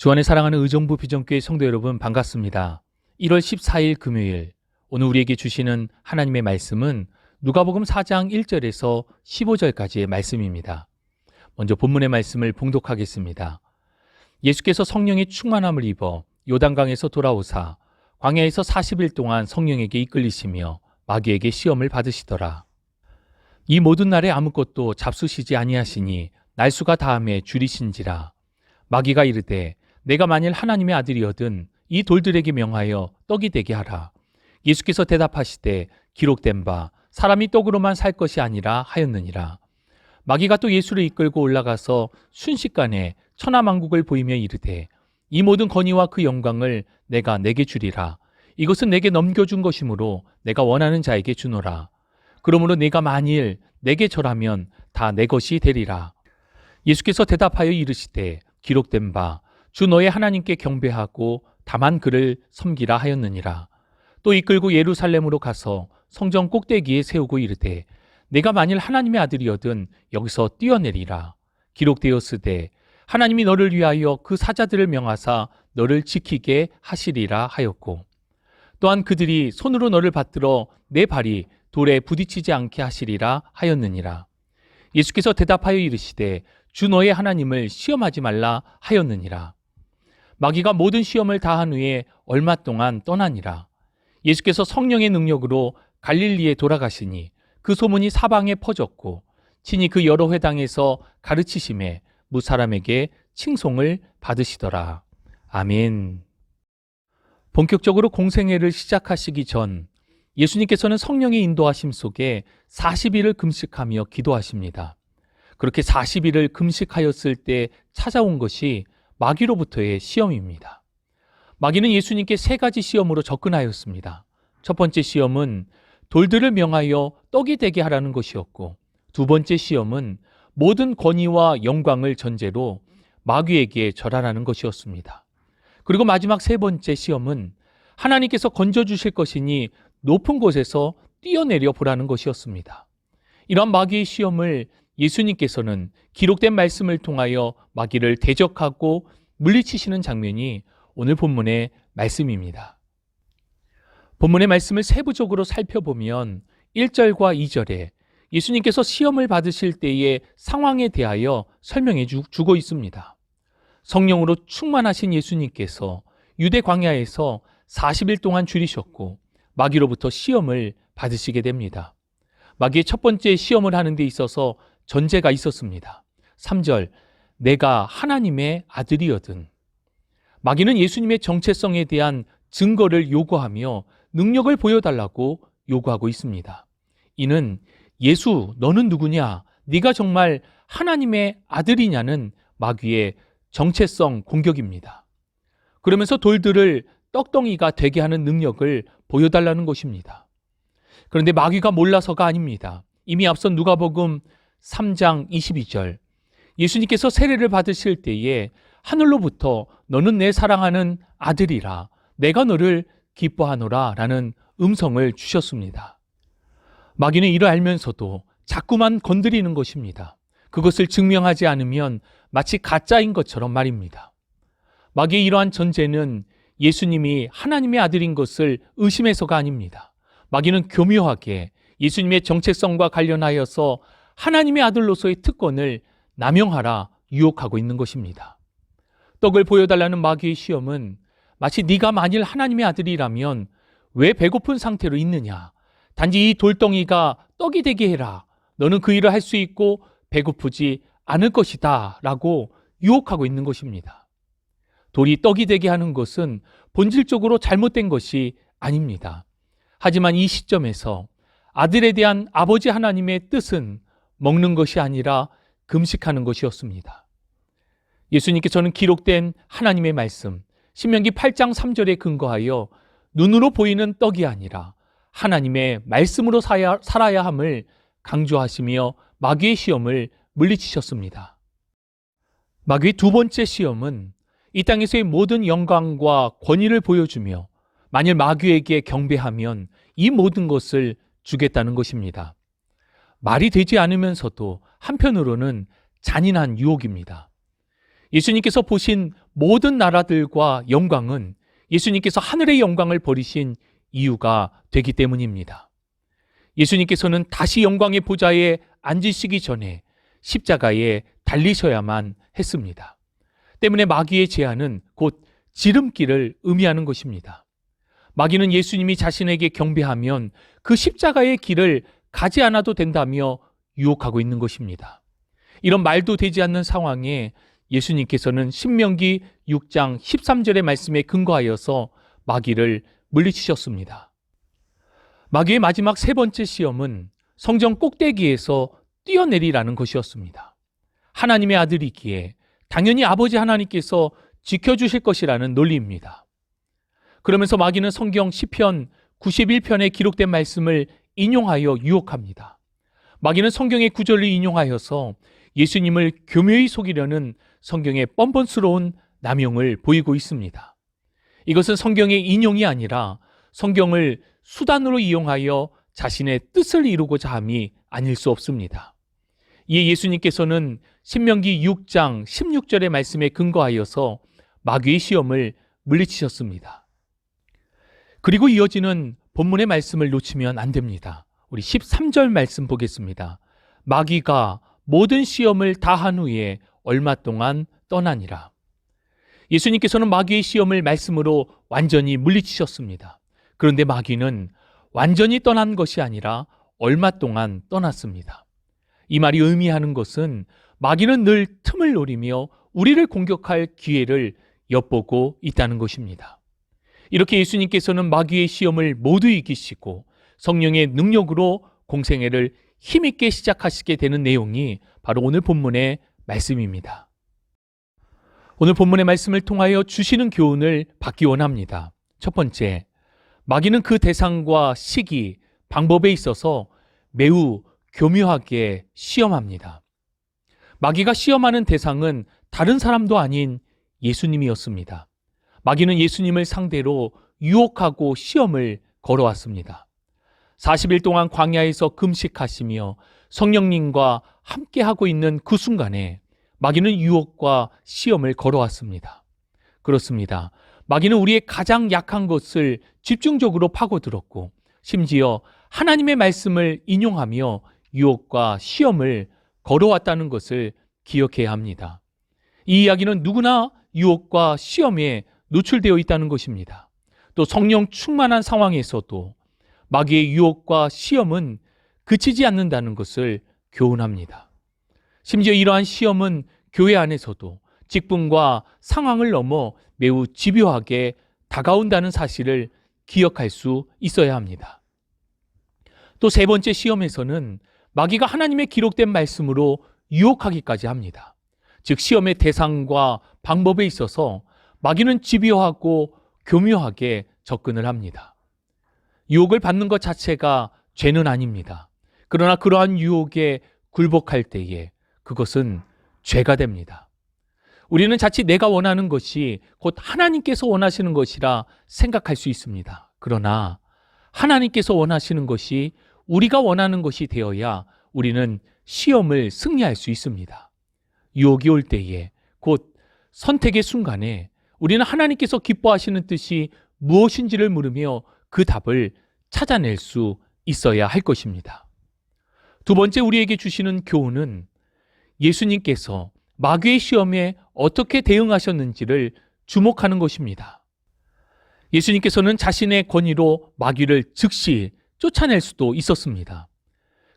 주 안에 사랑하는 의정부 비전교회 성도 여러분 반갑습니다. 1월 14일 금요일, 오늘 우리에게 주시는 하나님의 말씀은 누가복음 4장 1절에서 15절까지의 말씀입니다. 먼저 본문의 말씀을 봉독하겠습니다. 예수께서 성령의 충만함을 입어 요단강에서 돌아오사 광야에서 40일 동안 성령에게 이끌리시며 마귀에게 시험을 받으시더라. 이 모든 날에 아무것도 잡수시지 아니하시니 날수가 다함에 줄이신지라. 마귀가 이르되 내가 만일 하나님의 아들이거든 이 돌들에게 명하여 떡이 되게 하라. 예수께서 대답하시되 기록된 바 사람이 떡으로만 살 것이 아니라 하였느니라. 마귀가 또 예수를 이끌고 올라가서 순식간에 천하만국을 보이며 이르되 이 모든 권위와 그 영광을 내가 내게 주리라. 이것은 내게 넘겨준 것이므로 내가 원하는 자에게 주노라. 그러므로 네가 만일 내게 절하면 다 내 것이 되리라. 예수께서 대답하여 이르시되 기록된 바 주 너의 하나님께 경배하고 다만 그를 섬기라 하였느니라. 또 이끌고 예루살렘으로 가서 성전 꼭대기에 세우고 이르되 내가 만일 하나님의 아들이거든 여기서 뛰어내리라. 기록되었으되 하나님이 너를 위하여 그 사자들을 명하사 너를 지키게 하시리라 하였고, 또한 그들이 손으로 너를 받들어 내 발이 돌에 부딪히지 않게 하시리라 하였느니라. 예수께서 대답하여 이르시되 주 너의 하나님을 시험하지 말라 하였느니라. 마귀가 모든 시험을 다한 후에 얼마 동안 떠나니라. 예수께서 성령의 능력으로 갈릴리에 돌아가시니 그 소문이 사방에 퍼졌고 친히 그 여러 회당에서 가르치심에 무사람에게 칭송을 받으시더라. 아멘. 본격적으로 공생애를 시작하시기 전 예수님께서는 성령의 인도하심 속에 40일을 금식하며 기도하십니다. 그렇게 40일을 금식하였을 때 찾아온 것이 마귀로부터의 시험입니다. 마귀는 예수님께 세 가지 시험으로 접근하였습니다. 첫 번째 시험은 돌들을 명하여 떡이 되게 하라는 것이었고, 두 번째 시험은 모든 권위와 영광을 전제로 마귀에게 절하라는 것이었습니다. 그리고 마지막 세 번째 시험은 하나님께서 건져주실 것이니 높은 곳에서 뛰어내려 보라는 것이었습니다. 이러한 마귀의 시험을 예수님께서는 기록된 말씀을 통하여 마귀를 대적하고 물리치시는 장면이 오늘 본문의 말씀입니다. 본문의 말씀을 세부적으로 살펴보면 1절과 2절에 예수님께서 시험을 받으실 때의 상황에 대하여 설명해 주고 있습니다. 성령으로 충만하신 예수님께서 유대 광야에서 40일 동안 줄이셨고 마귀로부터 시험을 받으시게 됩니다. 마귀의 첫 번째 시험을 하는 데 있어서 전제가 있었습니다. 3절, 내가 하나님의 아들이거든. 마귀는 예수님의 정체성에 대한 증거를 요구하며 능력을 보여달라고 요구하고 있습니다. 이는 예수, 너는 누구냐? 네가 정말 하나님의 아들이냐는 마귀의 정체성 공격입니다. 그러면서 돌들을 떡덩이가 되게 하는 능력을 보여달라는 것입니다. 그런데 마귀가 몰라서가 아닙니다. 이미 앞선 누가복음 3장 22절, 예수님께서 세례를 받으실 때에 하늘로부터 너는 내 사랑하는 아들이라 내가 너를 기뻐하노라 라는 음성을 주셨습니다. 마귀는 이를 알면서도 자꾸만 건드리는 것입니다. 그것을 증명하지 않으면 마치 가짜인 것처럼 말입니다. 마귀의 이러한 전제는 예수님이 하나님의 아들인 것을 의심해서가 아닙니다. 마귀는 교묘하게 예수님의 정체성과 관련하여서 하나님의 아들로서의 특권을 남용하라 유혹하고 있는 것입니다. 떡을 보여달라는 마귀의 시험은 마치 네가 만일 하나님의 아들이라면 왜 배고픈 상태로 있느냐? 단지 이 돌덩이가 떡이 되게 해라. 너는 그 일을 할 수 있고 배고프지 않을 것이다 라고 유혹하고 있는 것입니다. 돌이 떡이 되게 하는 것은 본질적으로 잘못된 것이 아닙니다. 하지만 이 시점에서 아들에 대한 아버지 하나님의 뜻은 먹는 것이 아니라 금식하는 것이었습니다. 예수님께서는 기록된 하나님의 말씀 신명기 8장 3절에 근거하여 눈으로 보이는 떡이 아니라 하나님의 말씀으로 살아야 함을 강조하시며 마귀의 시험을 물리치셨습니다. 마귀의 두 번째 시험은 이 땅에서의 모든 영광과 권위를 보여주며 만일 마귀에게 경배하면 이 모든 것을 주겠다는 것입니다. 말이 되지 않으면서도 한편으로는 잔인한 유혹입니다. 예수님께서 보신 모든 나라들과 영광은 예수님께서 하늘의 영광을 버리신 이유가 되기 때문입니다. 예수님께서는 다시 영광의 보좌에 앉으시기 전에 십자가에 달리셔야만 했습니다. 때문에 마귀의 제안은 곧 지름길을 의미하는 것입니다. 마귀는 예수님이 자신에게 경배하면 그 십자가의 길을 가지 않아도 된다며 유혹하고 있는 것입니다. 이런 말도 되지 않는 상황에 예수님께서는 신명기 6장 13절의 말씀에 근거하여서 마귀를 물리치셨습니다. 마귀의 마지막 세 번째 시험은 성전 꼭대기에서 뛰어내리라는 것이었습니다. 하나님의 아들이기에 당연히 아버지 하나님께서 지켜주실 것이라는 논리입니다. 그러면서 마귀는 성경 시편 91편에 기록된 말씀을 인용하여 유혹합니다. 마귀는 성경의 구절을 인용하여서 예수님을 교묘히 속이려는 성경의 뻔뻔스러운 남용을 보이고 있습니다. 이것은 성경의 인용이 아니라 성경을 수단으로 이용하여 자신의 뜻을 이루고자 함이 아닐 수 없습니다. 이에 예수님께서는 신명기 6장 16절의 말씀에 근거하여서 마귀의 시험을 물리치셨습니다. 그리고 이어지는 본문의 말씀을 놓치면 안 됩니다. 우리 13절 말씀 보겠습니다. 마귀가 모든 시험을 다 한 후에 얼마 동안 떠나니라. 예수님께서는 마귀의 시험을 말씀으로 완전히 물리치셨습니다. 그런데 마귀는 완전히 떠난 것이 아니라 얼마 동안 떠났습니다. 이 말이 의미하는 것은 마귀는 늘 틈을 노리며 우리를 공격할 기회를 엿보고 있다는 것입니다. 이렇게 예수님께서는 마귀의 시험을 모두 이기시고 성령의 능력으로 공생애를 힘있게 시작하시게 되는 내용이 바로 오늘 본문의 말씀입니다. 오늘 본문의 말씀을 통하여 주시는 교훈을 받기 원합니다. 첫 번째, 마귀는 그 대상과 시기, 방법에 있어서 매우 교묘하게 시험합니다. 마귀가 시험하는 대상은 다른 사람도 아닌 예수님이었습니다. 마귀는 예수님을 상대로 유혹하고 시험을 걸어왔습니다. 40일 동안 광야에서 금식하시며 성령님과 함께하고 있는 그 순간에 마귀는 유혹과 시험을 걸어왔습니다. 그렇습니다. 마귀는 우리의 가장 약한 것을 집중적으로 파고들었고 심지어 하나님의 말씀을 인용하며 유혹과 시험을 걸어왔다는 것을 기억해야 합니다. 이 이야기는 누구나 유혹과 시험에 노출되어 있다는 것입니다. 또 성령 충만한 상황에서도 마귀의 유혹과 시험은 그치지 않는다는 것을 교훈합니다. 심지어 이러한 시험은 교회 안에서도 직분과 상황을 넘어 매우 집요하게 다가온다는 사실을 기억할 수 있어야 합니다. 또 세 번째 시험에서는 마귀가 하나님의 기록된 말씀으로 유혹하기까지 합니다. 즉 시험의 대상과 방법에 있어서 마귀는 집요하고 교묘하게 접근을 합니다. 유혹을 받는 것 자체가 죄는 아닙니다. 그러나 그러한 유혹에 굴복할 때에 그것은 죄가 됩니다. 우리는 자칫 내가 원하는 것이 곧 하나님께서 원하시는 것이라 생각할 수 있습니다. 그러나 하나님께서 원하시는 것이 우리가 원하는 것이 되어야 우리는 시험을 승리할 수 있습니다. 유혹이 올 때에 곧 선택의 순간에 우리는 하나님께서 기뻐하시는 뜻이 무엇인지를 물으며 그 답을 찾아낼 수 있어야 할 것입니다. 두 번째 우리에게 주시는 교훈은 예수님께서 마귀의 시험에 어떻게 대응하셨는지를 주목하는 것입니다. 예수님께서는 자신의 권위로 마귀를 즉시 쫓아낼 수도 있었습니다.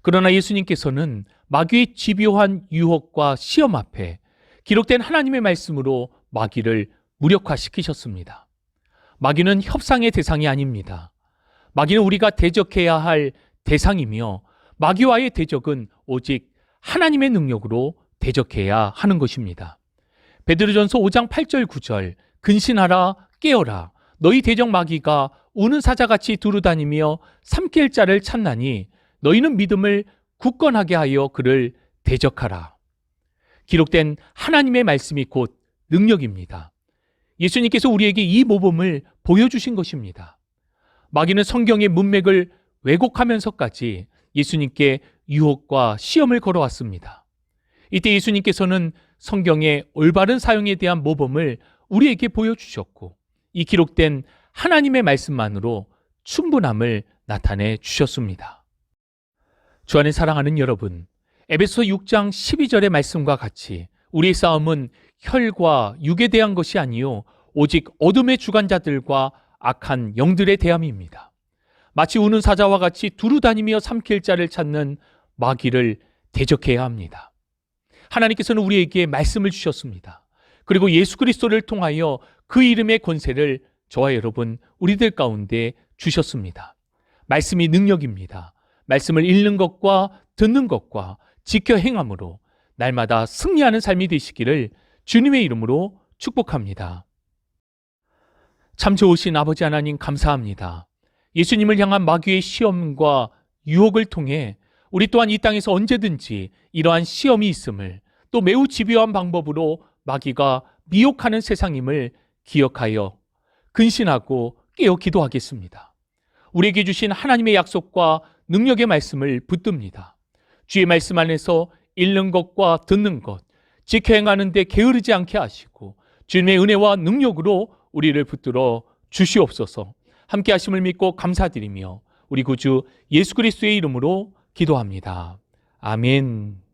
그러나 예수님께서는 마귀의 집요한 유혹과 시험 앞에 기록된 하나님의 말씀으로 마귀를 무력화시키셨습니다. 마귀는 협상의 대상이 아닙니다. 마귀는 우리가 대적해야 할 대상이며 마귀와의 대적은 오직 하나님의 능력으로 대적해야 하는 것입니다. 베드로전서 5장 8절 9절 근신하라 깨어라 너희 대적 마귀가 우는 사자같이 두루다니며 삼킬 자를 찾나니 너희는 믿음을 굳건하게 하여 그를 대적하라. 기록된 하나님의 말씀이 곧 능력입니다. 예수님께서 우리에게 이 모범을 보여주신 것입니다. 마귀는 성경의 문맥을 왜곡하면서까지 예수님께 유혹과 시험을 걸어왔습니다. 이때 예수님께서는 성경의 올바른 사용에 대한 모범을 우리에게 보여주셨고, 이 기록된 하나님의 말씀만으로 충분함을 나타내 주셨습니다. 주 안에 사랑하는 여러분, 에베소 6장 12절의 말씀과 같이 우리의 싸움은 혈과 육에 대한 것이 아니요 오직 어둠의 주관자들과 악한 영들의 대함입니다. 마치 우는 사자와 같이 두루 다니며 삼킬 자를 찾는 마귀를 대적해야 합니다. 하나님께서는 우리에게 말씀을 주셨습니다. 그리고 예수 그리스도를 통하여 그 이름의 권세를 저와 여러분 우리들 가운데 주셨습니다. 말씀이 능력입니다. 말씀을 읽는 것과 듣는 것과 지켜 행함으로 날마다 승리하는 삶이 되시기를 주님의 이름으로 축복합니다. 참 좋으신 아버지 하나님 감사합니다. 예수님을 향한 마귀의 시험과 유혹을 통해 우리 또한 이 땅에서 언제든지 이러한 시험이 있음을, 또 매우 집요한 방법으로 마귀가 미혹하는 세상임을 기억하여 근신하고 깨어 기도하겠습니다. 우리에게 주신 하나님의 약속과 능력의 말씀을 붙듭니다. 주의 말씀 안에서 읽는 것과 듣는 것, 지켜 행하는 데 게으르지 않게 하시고 주님의 은혜와 능력으로 우리를 붙들어 주시옵소서. 함께 하심을 믿고 감사드리며 우리 구주 예수 그리스도의 이름으로 기도합니다. 아멘.